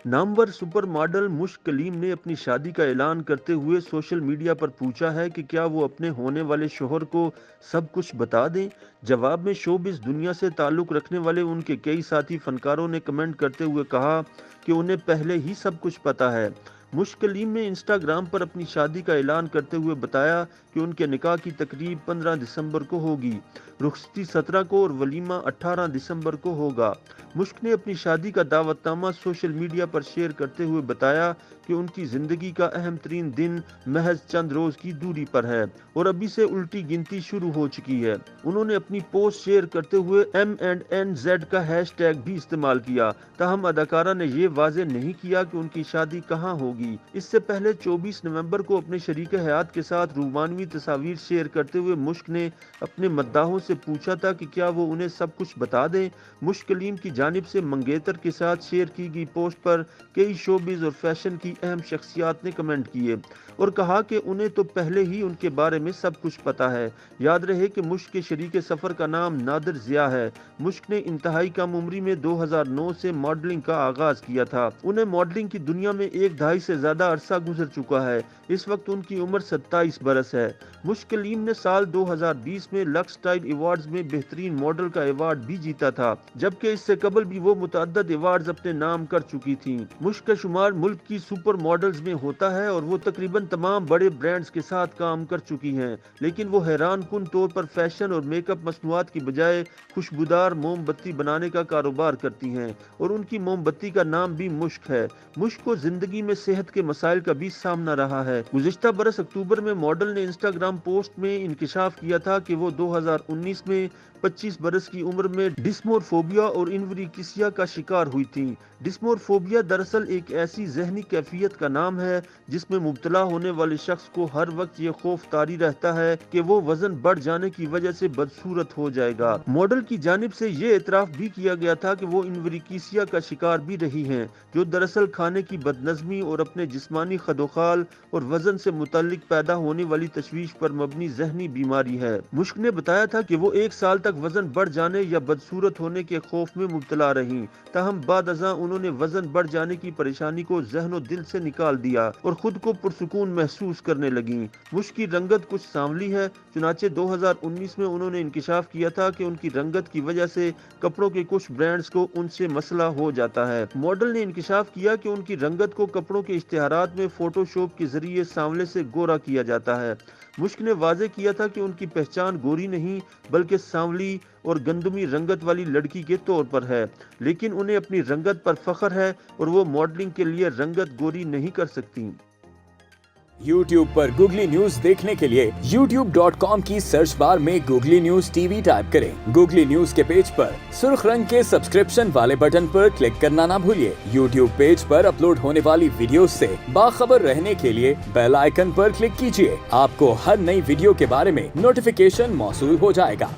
نامور super model مشک کلیم نے اپنی شادی کا اعلان کرتے ہوئے سوشل میڈیا پر پوچھا ہے کہ کیا وہ اپنے ہونے والے شوہر کو سب کچھ بتا دیں۔ جواب میں شوبز دنیا سے تعلق رکھنے والے ان کے کئی ساتھی فنکاروں نے کمنٹ کرتے ہوئے کہا کہ انہیں پہلے ہی سب کچھ پتا ہے۔ مشک کلیم نے انسٹاگرام پر اپنی شادی کا اعلان کرتے ہوئے بتایا کہ ان کے نکاح کی تقریب 15 دسمبر کو ہوگی، رخصتی 17 کو اور ولیمہ 18 دسمبر کو ہوگا۔ مشک نے اپنی شادی کا دعوت نامہ سوشل میڈیا پر شیئر کرتے ہوئے بتایا کہ ان کی زندگی کا اہم ترین دن محض چند روز کی دوری پر ہے اور ابھی سے الٹی گنتی شروع ہو چکی ہے۔ انہوں نے اپنی پوسٹ شیئر کرتے ہوئے M&NZ کا ہیش ٹیگ بھی استعمال کیا، تاہم اداکارہ نے یہ واضح نہیں کیا کہ ان کی شادی کہاں ہوگی۔ اس سے پہلے 24 نومبر کو اپنے شریک حیات کے ساتھ رومانوی تصاویر شیئر کرتے ہوئے مشک نے اپنے مداحوں سے پوچھا تھا کہ کیا وہ انہیں سب کچھ بتا دیں۔ مشک کلیم کی جانب سے منگیتر کے ساتھ شیئر کی گئی پوسٹ پر کئی شوبز اور فیشن کی اہم شخصیات نے کمنٹ کیے اور کہا کہ انہیں تو پہلے ہی ان کے بارے میں سب کچھ پتا ہے۔ یاد رہے کہ مشک کے شریک سفر کا نام نادر ضیاء ہے۔ مشک نے انتہائی کم عمری میں 2009 سے ماڈلنگ کا آغاز کیا تھا۔ انہیں ماڈلنگ کی دنیا میں ایک دہائی سے زیادہ عرصہ گزر چکا ہے۔ اس وقت ان کی عمر 27 برس ہے۔ مشک کلیم نے سال 2020 میں لکس سٹائل ایوارڈز میں بہترین ماڈل کا ایوارڈ بھی جیتا تھا، جبکہ اس سے قبل بھی وہ متعدد ایوارڈز اپنے نام کر چکی تھیں۔ مشک کا شمار ملک کی سپر ماڈلز میں ہوتا ہے اور وہ تقریباً تمام بڑے برانڈز کے ساتھ کام کر چکی ہیں، لیکن وہ حیران کن طور پر فیشن اور میک اپ مصنوعات کی بجائے خوشبودار موم بتی بنانے کا کاروبار کرتی ہیں اور ان کی موم بتی کا نام بھی مشک ہے۔ مشک کو زندگی میں صحت کے مسائل کا بھی سامنا رہا ہے۔ گزشتہ برس اکتوبر میں ماڈل نے انسٹاگرام پوسٹ میں انکشاف کیا تھا کہ وہ 2019 میں 25 برس کی عمر میں ڈسمورفوبیا اور انوریکسیا کا شکار ہوئی تھیں۔ ڈسمورفوبیا دراصل ایک ایسی ذہنی کیفیت کا نام ہے جس میں مبتلا ہونے والے شخص کو ہر وقت یہ خوف طاری رہتا ہے کہ وہ وزن بڑھ جانے کی وجہ سے بدصورت ہو جائے گا۔ ماڈل کی جانب سے یہ اعتراف بھی کیا گیا تھا کہ وہ انوریکسیا کا شکار بھی رہی ہیں، جو دراصل کھانے کی بدنظمی اور اپنے جسمانی خدوخال اور وزن سے متعلق پیدا ہونے والی تشویش پر مبنی ذہنی بیماری ہے۔ مشک نے بتایا تھا کہ وہ 1 سال تک وزن بڑھ جانے یا بدصورت ہونے کے خوف میں مبتلا رہیں، تاہم بعد ازاں انہوں نے وزن بڑھ جانے کی پریشانی کو ذہن و دل سے نکال دیا اور خود کو پرسکون محسوس کرنے لگیں۔ مشک کی رنگت کچھ سانولی ہے، چنانچہ 2019 میں انہوں نے انکشاف کیا تھا کہ ان کی رنگت کی وجہ سے کپڑوں کے کچھ برانڈز کو ان سے مسئلہ ہو جاتا ہے۔ ماڈل نے انکشاف کیا کہ ان کی رنگت کو کپڑوں کے اشتہارات میں فوٹو شاپ کے ذریعے سانولے سے گورا کیا جاتا ہے۔ مشک نے واضح کیا تھا کہ ان کی پہچان گوری نہیں بلکہ سانولی اور گندمی رنگت والی لڑکی کے طور پر ہے، لیکن انہیں اپنی رنگت پر فخر ہے اور وہ ماڈلنگ کے لیے رنگت گوری نہیں کر سکتی۔ YouTube پر گوگلی نیوز دیکھنے کے لیے youtube.com کی سرچ بار میں googly news T V type کریں۔ گوگلی نیوز کے پیج پر سرخ رنگ کے سبسکرپشن والے بٹن پر کلک کرنا نہ بھولیے۔ YouTube پیج پر اپلوڈ ہونے والی ویڈیوز سے باخبر رہنے کے لیے بیل آئیکن پر کلک کیجیے۔ آپ کو ہر نئی ویڈیو کے بارے میں نوٹیفیکیشن موصول ہو جائے گا۔